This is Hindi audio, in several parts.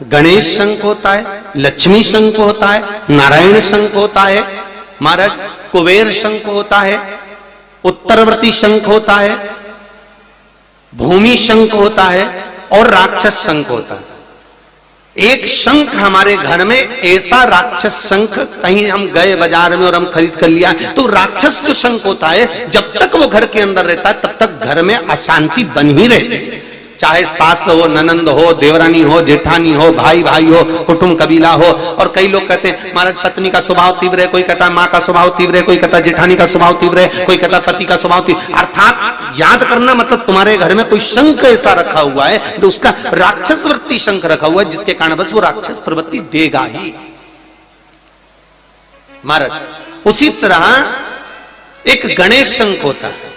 गणेश शंख होता है, लक्ष्मी शंख होता है, नारायण शंख होता है, महाराज कुबेर शंख होता है, उत्तरवर्ती शंख होता है, भूमि शंख होता है और राक्षस शंख होता है। एक शंख हमारे घर में, ऐसा राक्षस शंख कहीं हम गए बाजार में और हम खरीद कर लिया, तो राक्षस जो शंख होता है जब तक वो घर के अंदर रहता है तब तक घर में अशांति बन ही रहती है। चाहे सास हो, ननंद हो, देवरानी हो, जेठानी हो, भाई भाई हो, कुटुंब कबीला हो। और कई लोग कहते हैं महाराज पत्नी का स्वभाव तीव्र है, कोई कहता है माँ का स्वभाव तीव्र है, कोई कहता है जेठानी का स्वभाव तीव्र है, कोई कहता है पति का स्वभाव तीव्र। अर्थात याद करना मतलब तुम्हारे घर में कोई शंख ऐसा रखा हुआ है तो उसका राक्षस वृत्ति शंख रखा हुआ है, जिसके कारण बस वो राक्षस प्रवृत्ति देगा ही महाराज। उसी तरह एक गणेश शंख होता है।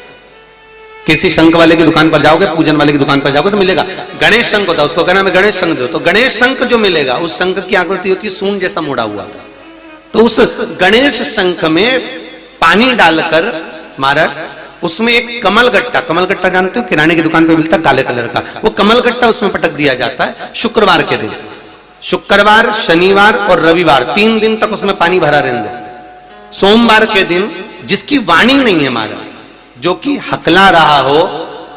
किसी शंख वाले की दुकान पर जाओगे, पूजन वाले की दुकान पर जाओगे तो मिलेगा गणेश शंख होता है, उसको कहना मैं गणेश शंख दो। तो गणेश शंख जो मिलेगा उस शंख की आकृति होती है सूंड जैसा मुड़ा हुआ। तो उस गणेश शंख में पानी डालकर महाराज उसमें एक कमलगट्टा, कमलगट्टा जानते हो किराने की दुकान पर मिलता है काले कलर का, वो कमलगट्टा उसमें पटक दिया जाता है शुक्रवार के दिन। शुक्रवार, शनिवार और रविवार 3 दिन तक उसमें पानी भरा रहने दे। सोमवार के दिन जिसकी वाणी नहीं है महाराज, जो कि हकला रहा हो,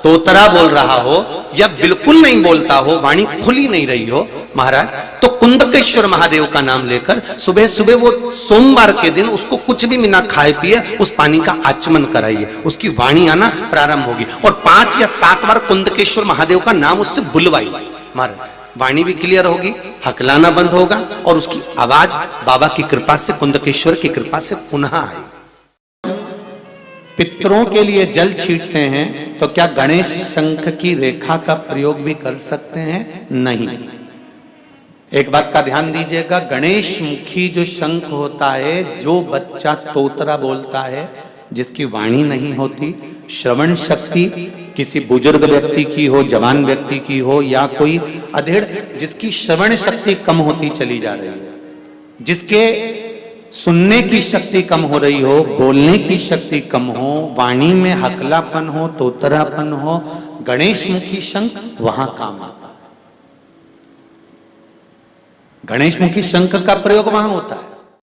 तोतरा बोल रहा हो या बिल्कुल नहीं बोलता हो, वाणी खुली नहीं रही हो महाराज, तो कुंदकेश्वर महादेव का नाम लेकर सुबह सुबह वो सोमवार के दिन उसको कुछ भी बिना खाए पिए उस पानी का आचमन कराइए, उसकी वाणी आना प्रारंभ होगी। और 5 या 7 बार कुंदकेश्वर महादेव का नाम उससे बुलवाइए महाराज, वाणी भी क्लियर होगी, हकलाना बंद होगा और उसकी आवाज बाबा की कृपा से, कुंदकेश्वर की कृपा से पुनः आएगी। पितरों के लिए जल छींटते हैं तो क्या गणेश शंख की रेखा का प्रयोग भी कर सकते हैं? नहीं। एक बात का ध्यान दीजिएगा, गणेश मुखी जो शंख होता है, जो बच्चा तोतरा बोलता है, जिसकी वाणी नहीं होती, श्रवण शक्ति किसी बुजुर्ग व्यक्ति की हो, जवान व्यक्ति की हो या कोई अधेड़ जिसकी श्रवण शक्ति कम होती चली जा रही है, जिसके सुनने की शक्ति कम हो रही हो, बोलने की शक्ति कम हो, वाणी में हकलापन हो, तोतरापन हो, गणेश मुखी शंख वहां काम आता है। गणेश मुखी शंख का प्रयोग वहां होता है।